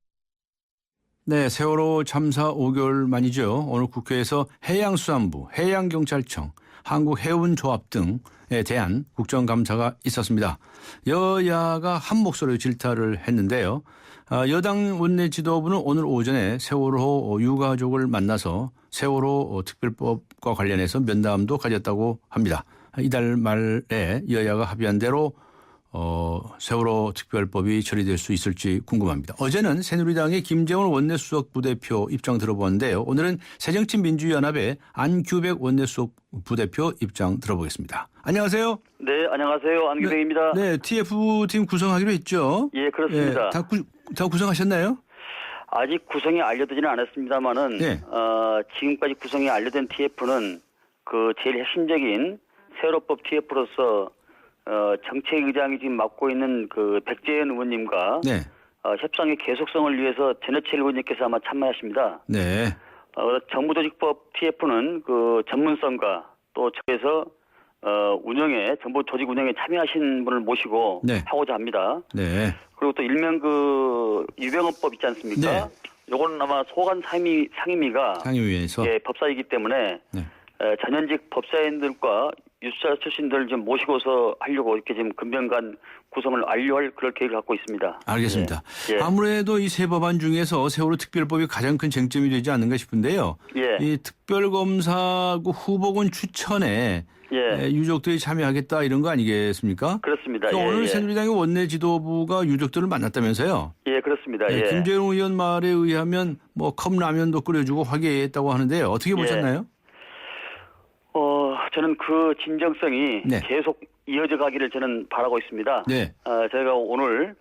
네, 세월호 참사 5개월 만이죠. 오늘 국회에서 해양수산부, 해양경찰청, 한국해운조합 등에 대한 국정감사가 있었습니다. 여야가 한 목소리로 질타를 했는데요. 여당 원내 지도부는 오늘 오전에 세월호 유가족을 만나서 세월호 특별법과 관련해서 면담도 가졌다고 합니다. 이달 말에 여야가 합의한 대로 세월호 특별법이 처리될 수 있을지 궁금합니다. 어제는 새누리당의 김재원 원내수석 부대표 입장 들어보았는데요. 오늘은 새정치민주연합의 안규백 원내수석 부대표 입장 들어보겠습니다. 안녕하세요. 네, 안녕하세요. 안규백입니다. 네, TF팀 구성하기로 했죠? 예, 그렇습니다. 네, 다 구성하셨나요? 아직 구성이 알려지지는 않았습니다만은 네. 지금까지 구성이 알려진 TF는 그 제일 핵심적인 세월호법 TF로서 정책의장이 지금 맡고 있는 그 백재현 의원님과 네. 협상의 계속성을 위해서 전해철 의원님께서 아마 참여하십니다. 네. 정부조직법 TF는 그 전문성과 또 저에서 운영에 정부 조직 운영에 참여하신 분을 모시고 네. 하고자 합니다. 네. 그리고 또 일명 그 유병헌법 있지 않습니까? 네. 요거는 아마 소관 상임위가 상임위에서 예, 법사이기 때문에 네. 전현직 법사위원들과 유수자 출신들 좀 모시고서 하려고 이렇게 지금 금병간 구성을 완료할 그럴 계획을 갖고 있습니다. 알겠습니다. 예. 아무래도 이 세 법안 중에서 세월호 특별법이 가장 큰 쟁점이 되지 않는가 싶은데요. 예. 이 특별검사 후보군 추천에 예. 유족들이 참여하겠다 이런 거 아니겠습니까? 그렇습니다. 그러니까 예, 오늘 예. 새누리당의 원내 지도부가 유족들을 만났다면서요? 예, 그렇습니다. 예. 김재룡 의원 말에 의하면 뭐 컵라면도 끓여주고 화기애애했다고 하는데요. 어떻게 보셨나요? 저는 그 진정성이 네. 계속 이어져 가기를 저는 바라고 있습니다. 네. 제가 오늘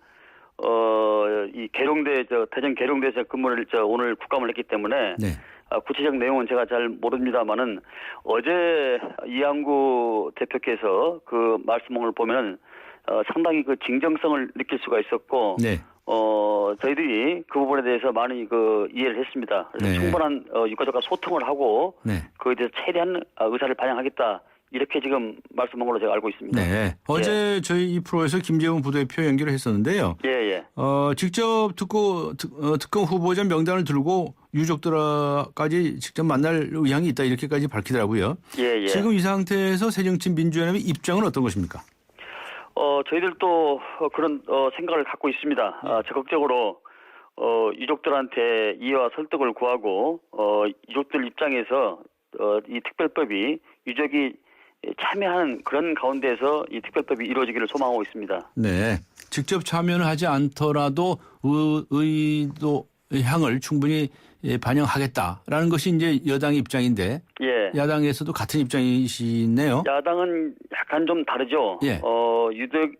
이 계룡대 대전 계룡대에서 근무를 오늘 국감을 했기 때문에 네. 구체적 내용은 제가 잘 모릅니다만은 어제 이항구 대표께서 그 말씀을 보면은 상당히 그 진정성을 느낄 수가 있었고 네. 저희들이 그 부분에 대해서 많이 그 이해를 했습니다. 그래서 네. 충분한 유가족과 소통을 하고 네. 그에 대해서 최대한 의사를 반영하겠다 이렇게 지금 말씀한 걸로 제가 알고 있습니다. 네. 어제 저희 이 프로에서 김재훈 부대표 연결을 했었는데요. 예. 직접 특검 후보자 명단을 들고 유족들까지 직접 만날 의향이 있다 이렇게까지 밝히더라고요. 예. 지금 이 상태에서 새정치민주연합의 입장은 어떤 것입니까? 저희들도 그런 생각을 갖고 있습니다. 적극적으로 유족들한테 이해와 설득을 구하고 유족들 입장에서 이 특별법이 유족이 참여하는 그런 가운데서 이 특별법이 이루어지기를 소망하고 있습니다. 네. 직접 참여는 하지 않더라도 의도 향을 충분히 반영하겠다라는 것이 이제 여당의 입장인데 예. 야당에서도 같은 입장이시네요. 야당은 약간 좀 다르죠. 예.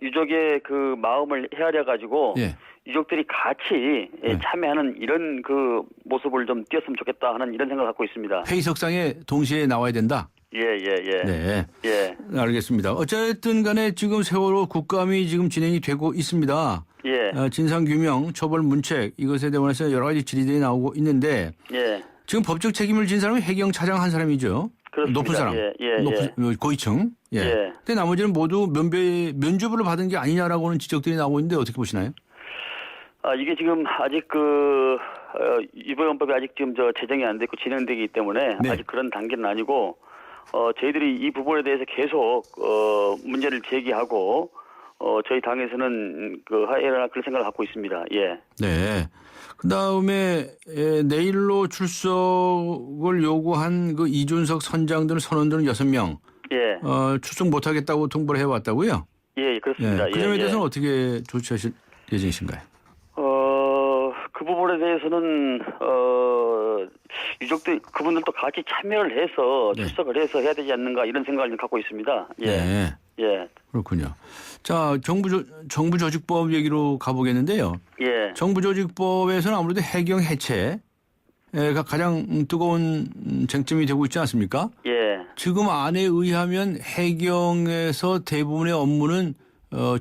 유족의 그 마음을 헤아려 가지고 예. 유족들이 같이 참여하는 이런 그 모습을 좀 띄었으면 좋겠다 하는 이런 생각을 갖고 있습니다. 회의석상에 동시에 나와야 된다. 예. 네. 예. 알겠습니다. 어쨌든 간에 지금 세월호 국감이 지금 진행이 되고 있습니다. 예. 진상규명, 처벌 문책 이것에 대해서 여러 가지 질의들이 나오고 있는데 예. 지금 법적 책임을 진 사람은 해경 차장 한 사람이죠. 그렇습니다. 높은 사람. 예. 고위층. 예. 예. 근데 나머지는 모두 면죄부를 받은 게 아니냐라고는 지적들이 나오고 있는데 어떻게 보시나요? 이게 지금 아직 유배헌법이 아직 지금 제정이 안 됐고 진행되기 때문에 네. 아직 그런 단계는 아니고 저희들이 이 부분에 대해서 계속 문제를 제기하고 저희 당에서는 하해나 그런 생각을 갖고 있습니다. 예. 네. 그다음에 내일로 출석을 요구한 그 이준석 선장 등 선원들은 6명 예. 출석 못하겠다고 통보를 해왔다고요? 예, 그렇습니다. 그 점에 대해서는 어떻게 조치하실 예정이신가요? 그 부분에 대해서는 유족들 그분들도 같이 참여를 해서 출석을 해서 해야 되지 않는가 이런 생각을 갖고 있습니다. 예. 네. 예. 그렇군요. 자, 정부조직법 얘기로 가보겠는데요. 예. 정부조직법에서는 아무래도 해경 해체가 가장 뜨거운 쟁점이 되고 있지 않습니까? 예. 지금 안에 의하면 해경에서 대부분의 업무는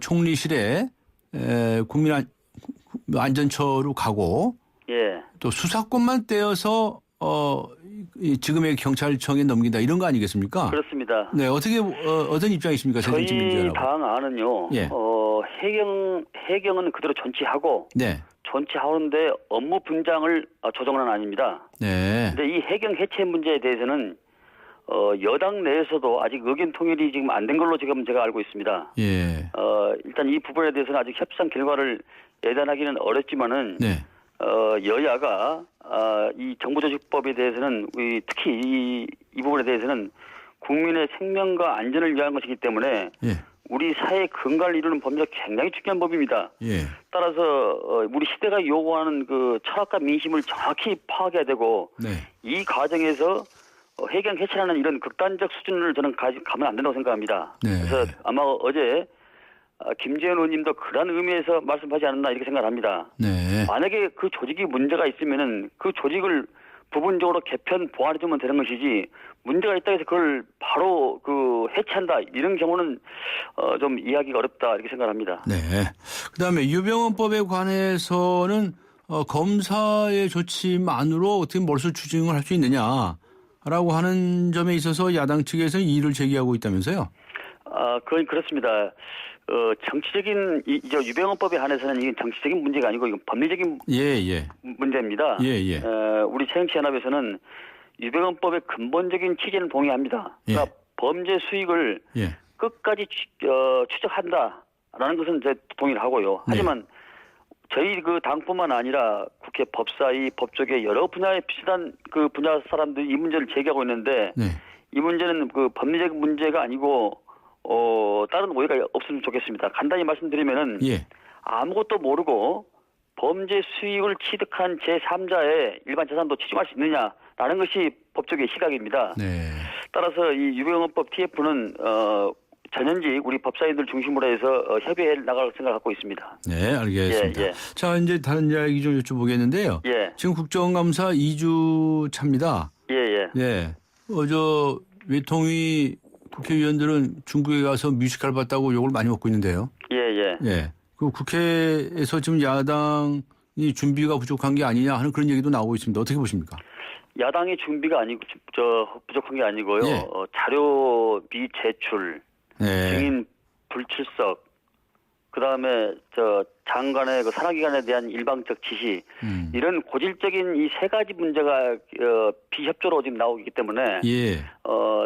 총리실에 국민안전처로 가고 예. 또 수사권만 떼어서 지금의 경찰청에 넘긴다 이런 거 아니겠습니까? 그렇습니다. 네, 어떤 입장이십니까? 저희 새정치민주연합. 당 안은요. 예. 해경은 그대로 존치하고 네. 존치하는데 업무 분장을 조정은 아닙니다. 네. 근데 이 해경 해체 문제에 대해서는 여당 내에서도 아직 의견 통일이 지금 안 된 걸로 지금 제가 알고 있습니다. 예. 일단 이 부분에 대해서는 아직 협상 결과를 예단하기는 어렵지만은 네. 여야가 이 정부조직법에 대해서는 특히 이 부분에 대해서는 국민의 생명과 안전을 위한 것이기 때문에 예. 우리 사회의 근간을 이루는 법률이 굉장히 중요한 법입니다. 예. 따라서 우리 시대가 요구하는 그 철학과 민심을 정확히 파악해야 되고 네. 이 과정에서 해경 해체라는 이런 극단적 수준을 저는 가면 안 된다고 생각합니다. 네. 그래서 아마 어제 김재현 의원님도 그런 의미에서 말씀하지 않았나 이렇게 생각합니다. 네. 만약에 그 조직이 문제가 있으면은 그 조직을 부분적으로 개편 보완해주면 되는 것이지 문제가 있다 해서 그걸 바로 해체한다 이런 경우는 좀 이해하기가 어렵다 이렇게 생각합니다. 네. 그다음에 유병헌법에 관해서는 검사의 조치만으로 어떻게 몰수 추징을 할 수 있느냐라고 하는 점에 있어서 야당 측에서는 이의를 제기하고 있다면서요? 그건 그렇습니다. 정치적인 유병헌법에 한해서는 이건 정치적인 문제가 아니고 이건 법리적인 문제입니다. 우리 새정치연합에서는 유병헌법의 근본적인 취지는 동의합니다. 그러니까 범죄 수익을 끝까지 추적한다라는 것은 제 동의를 하고요. 하지만 저희 그 당뿐만 아니라 국회 법사위, 법조계 여러 분야의 비슷한 그 분야 사람들이 이 문제를 제기하고 있는데 이 문제는 그 법리적 문제가 아니고 다른 오해가 없으면 좋겠습니다. 간단히 말씀드리면은 아무것도 모르고 범죄 수익을 취득한 제3자의 일반 재산도 취중할 수 있느냐라는 것이 법조계의 시각입니다. 따라서 이 유병헌법 TF는 전현직 우리 법사위들 중심으로 해서 협의해 나갈 생각을 갖고 있습니다. 네, 알겠습니다. 자, 이제 다른 이야기 좀 여쭤보겠는데요. 지금 국정감사 2주 차입니다. 외통위 국회의원들은 중국에 가서 뮤지컬 봤다고 욕을 많이 먹고 있는데요. 그 국회에서 지금 야당이 준비가 부족한 게 아니냐 하는 그런 얘기도 나오고 있습니다. 어떻게 보십니까? 야당의 준비가 아니고 부족한 게 아니고요. 예. 자료 비제출, 네. 증인 불출석, 그다음에 장관의 그 산하기관에 대한 일방적 지시, 이런 고질적인 이 세 가지 문제가 비협조로 지금 나오기 때문에 예.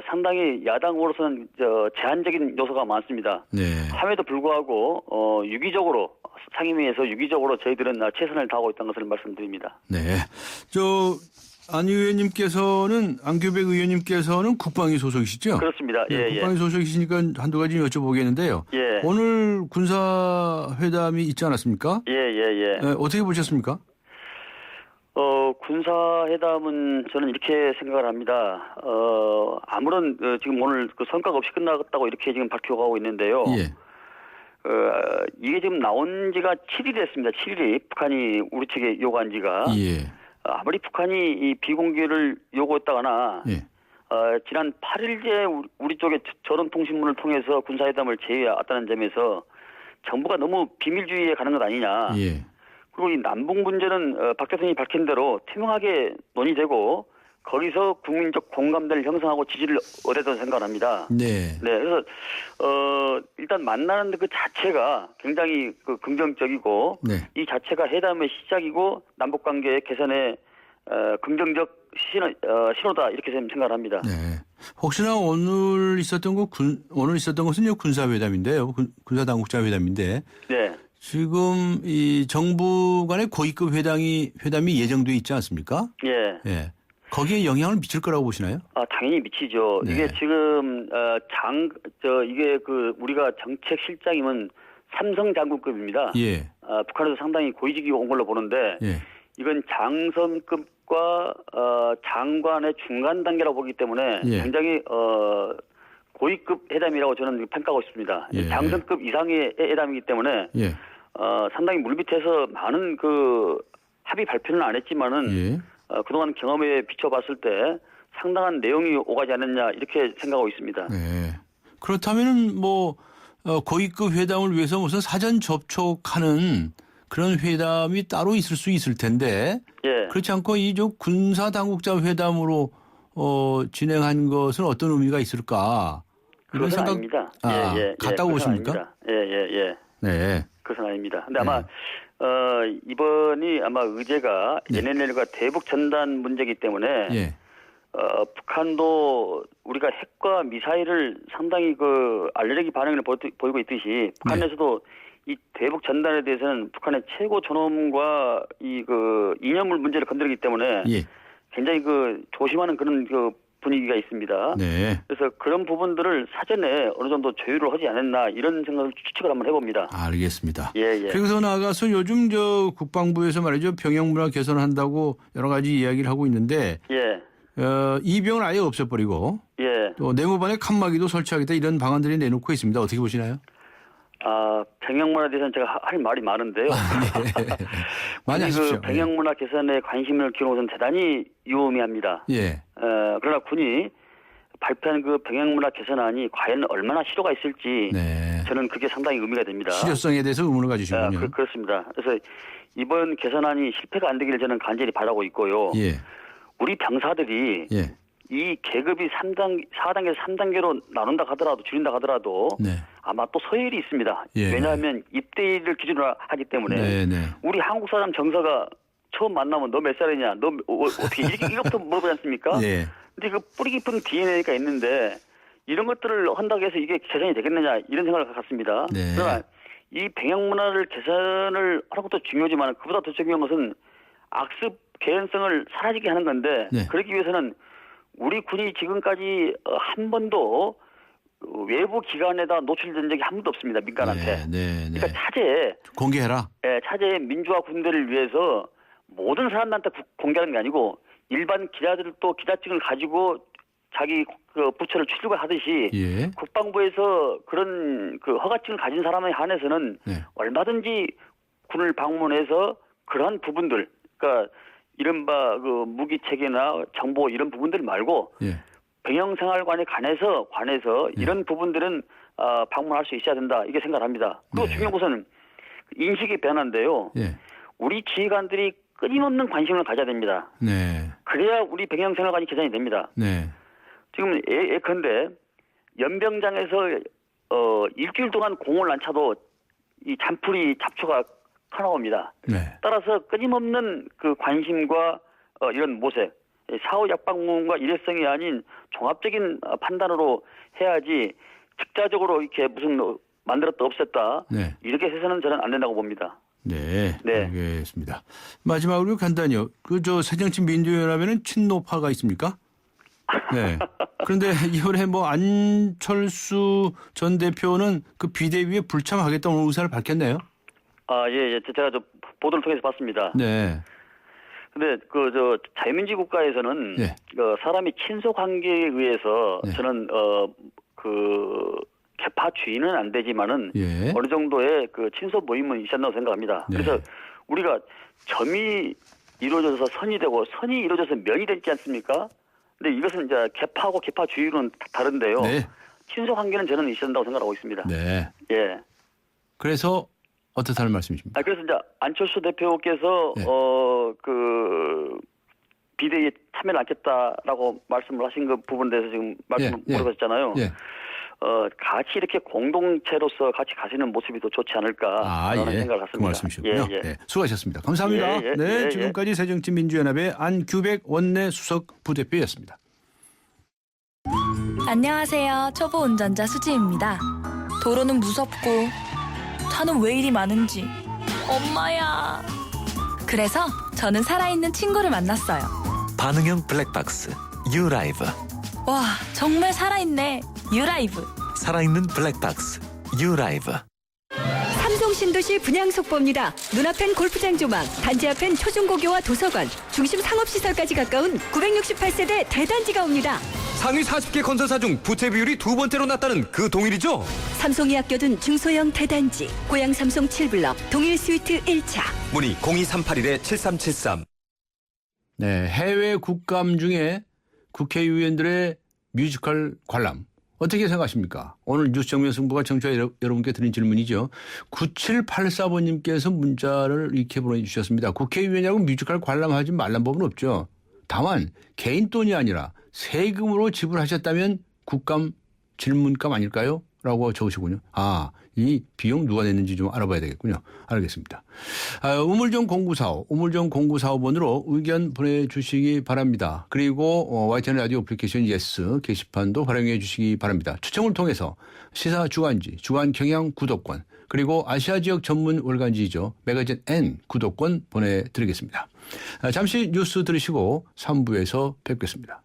상당히 야당으로서는 제한적인 요소가 많습니다. 네. 함에도 불구하고 유기적으로 상임위에서 유기적으로 저희들은 최선을 다하고 있다는 것을 말씀드립니다. 네. 안 의원님께서는 안규백 의원님께서는 국방위 소속이시죠? 그렇습니다. 네, 국방위 소속이시니까 한두 가지 여쭤보겠는데요. 예. 오늘 군사회담이 있지 않았습니까? 예. 네, 어떻게 보셨습니까? 군사회담은 저는 이렇게 생각을 합니다. 아무런 지금 오늘 그 성과가 없이 끝났다고 이렇게 지금 밝혀가고 있는데요. 예. 이게 지금 나온 지가 7일이 됐습니다. 7일이 북한이 우리 측에 요구한 지가. 예. 아무리 북한이 이 비공개를 요구했다거나 예. 지난 8일째 우리 쪽에 저론통신문을 통해서 군사회담을 제의했다는 점에서 정부가 너무 비밀주의에 가는 것 아니냐. 예. 그리고 이 남북 문제는 박 대통령이 밝힌 대로 투명하게 논의되고 거기서 국민적 공감대를 형성하고 지지를 얻었다고 생각합니다. 네. 그래서 일단 만나는 그 자체가 굉장히 긍정적이고 네. 이 자체가 회담의 시작이고 남북 관계 개선의 긍정적 신호다 이렇게 생각을 합니다. 네. 혹시나 오늘 있었던 것은 군사회담인데요. 군사당국자 회담인데. 네. 지금 이 정부 간의 고위급 회담이 예정돼 있지 않습니까? 예. 예. 거기에 영향을 미칠 거라고 보시나요? 당연히 미치죠. 네. 이게 지금 이게 우리가 정책 실장이면 삼성 장군급입니다. 예. 북한에서 상당히 고위직이 온 걸로 보는데 예. 이건 장성급과 장관의 중간 단계라고 보기 때문에 예. 굉장히 고위급 회담이라고 저는 평가하고 있습니다. 예. 장성급 이상의 회담이기 때문에 예. 상당히 물밑에서 많은 합의 발표는 안 했지만은 예. 그동안 경험에 비춰봤을 때 상당한 내용이 오가지 않았냐 이렇게 생각하고 있습니다. 네. 그렇다면은 고위급 회담을 위해서 무슨 사전 접촉하는 그런 회담이 따로 있을 수 있을 텐데 예. 그렇지 않고 이 군사 당국자 회담으로 진행한 것은 어떤 의미가 있을까? 이런 그것은 생각 아닙니다. 같다고 보십니까? 예. 네. 그것은 아닙니다. 근데 아마 이번이 아마 의제가 NNL과 대북 전단 문제이기 때문에 예. 북한도 우리가 핵과 미사일을 상당히 알레르기 반응을 보이고 있듯이 북한에서도 이 대북 전단에 대해서는 북한의 최고 존엄과 이념물 문제를 건드리기 때문에 예. 굉장히 조심하는 그런 분위기가 있습니다. 네. 그래서 그런 부분들을 사전에 어느 정도 조율을 하지 않았나 이런 생각을 추측을 한번 해봅니다. 알겠습니다. 예. 그래서 나가서 요즘 국방부에서 말이죠 병영 문화 개선한다고 여러 가지 이야기를 하고 있는데 예. 이병을 아예 없애버리고 예. 또 내무반에 칸막이도 설치하겠다 이런 방안들이 내놓고 있습니다. 어떻게 보시나요? 병영문화에 대해서는 제가 할 말이 많은데요. 많이 하십시오. 병영문화 개선에 관심을 기울인 것은 대단히 유의미합니다. 예. 그러나 군이 발표한 병영문화 개선안이 과연 얼마나 실효가 있을지 저는 그게 상당히 의미가 됩니다. 실효성에 대해서 의문을 가지시군요. 그렇습니다. 그래서 이번 개선안이 실패가 안 되기를 저는 간절히 바라고 있고요. 예. 우리 병사들이 이 계급이 4단계에서 3단계로 나눈다 하더라도 줄인다 하더라도 아마 또 서열이 있습니다. 예. 왜냐하면 입대를 기준으로 하기 때문에 우리 한국 사람 정서가 처음 만나면 너 몇 살이냐, 너 어떻게 이것부터 물어보지 않습니까? 예. 근데 뿌리 깊은 DNA가 있는데 이런 것들을 한다고 해서 이게 개선이 되겠느냐 이런 생각을 갖습니다. 그러나 이 병영 문화를 개선을 하는 것도 중요하지만 그보다 더 중요한 것은 악습 개연성을 사라지게 하는 건데 그러기 위해서는 우리 군이 지금까지 한 번도 외부 기관에다 노출된 적이 한 번도 없습니다. 민간한테. 그러니까 차제에 공개해라. 차제에 민주화 군대를 위해서 모든 사람들한테 공개하는 게 아니고 일반 기자들도 기자증을 가지고 자기 부처를 출입하듯이 국방부에서 그런 허가증을 가진 사람에 한해서는 얼마든지 군을 방문해서 그러한 부분들, 그러니까 이른바 무기 체계나 정보 이런 부분들 말고 병영생활관에 관해서 이런 부분들은 방문할 수 있어야 된다 이게 생각합니다. 또 중요한 것은 인식의 변화인데요. 우리 지휘관들이 끊임없는 관심을 가져야 됩니다. 그래야 우리 병영생활관이 개선이 됩니다. 네. 지금 예컨대 연병장에서 일주일 동안 공을 안 차도 이 잔풀이 잡초가 터나옵니다. 네. 따라서 끊임없는 그 관심과 이런 모색, 사후 약방문과 일회성이 아닌 종합적인 판단으로 해야지 직자적으로 이렇게 무슨 만들었다 없앴다 네. 이렇게 해서는 저는 안 된다고 봅니다. 네, 네. 알겠습니다. 마지막으로 간단히요. 그 새정치 민주연합에는 친노파가 있습니까? 네. 그런데 이번에 뭐 안철수 전 대표는 그 비대위에 불참하겠다는 의사를 밝혔네요. 아, 예. 제가 보도를 통해서 봤습니다. 네. 근데 자유민주 국가에서는 네. 사람이 친소 관계에 의해서 네. 저는 개파주의는 안 되지만은 예. 어느 정도의 그 친소 모임은 있었다고 생각합니다. 네. 그래서 우리가 점이 이루어져서 선이 되고 선이 이루어져서 면이 되지 않습니까? 근데 이것은 이제 개파하고 개파주의는 다른데요. 네. 친소 관계는 저는 있었다고 생각하고 있습니다. 네. 예. 그래서 어떻다는 말씀이십니까? 그래서 이제 안철수 대표께서 네. 그 비대위에 참여를 않겠다라고 말씀을 하신 그 부분에 대해서 지금 말씀을 물어보셨잖아요. 예. 같이 이렇게 공동체로서 같이 가시는 모습이 더 좋지 않을까라는 생각을 갖습니다. 그 말씀이셨군요. 예, 예. 네, 수고하셨습니다. 감사합니다. 예, 예, 네, 예, 지금까지 새정치민주연합의 안규백 원내 수석 부대표였습니다. 안녕하세요. 초보 운전자 수지입니다. 도로는 무섭고 차는 왜 이리 많은지 엄마야. 그래서 저는 살아있는 친구를 만났어요. 반응형 블랙박스 유라이브. 와, 정말 살아있네. 유라이브. 살아있는 블랙박스 유라이브. 삼성 신도시 분양 속보입니다. 눈앞엔 골프장 조망, 단지 앞엔 초중고교와 도서관, 중심 상업시설까지 가까운 968세대 대단지가 옵니다. 상위 40개 건설사 중 부채 비율이 두 번째로 낮다는 그 동일이죠? 삼성이 아껴둔 중소형 대단지, 고양 삼성 7블럭, 동일 스위트 1차. 문의 02381-7373. 네, 해외 국감 중에 국회의원들의 뮤지컬 관람 어떻게 생각하십니까? 오늘 뉴스 정면 승부가 청취자 여러분께 드린 질문이죠. 9784번님께서 문자를 이렇게 보내주셨습니다. 국회의원이라고 뮤지컬 관람하지 말란 법은 없죠. 다만 개인 돈이 아니라 세금으로 지불하셨다면 국감 질문감 아닐까요? 라고 적으시군요. 아, 이 비용 누가 냈는지 좀 알아봐야 되겠군요. 알겠습니다. 우물정 0945번으로 의견 보내주시기 바랍니다. 그리고 YTN 라디오 애플리케이션 예스 게시판도 활용해 주시기 바랍니다. 추첨을 통해서 시사 주간지, 주간 경향 구독권, 그리고 아시아 지역 전문 월간지죠. 매거진 N 구독권 보내드리겠습니다. 잠시 뉴스 들으시고 3부에서 뵙겠습니다.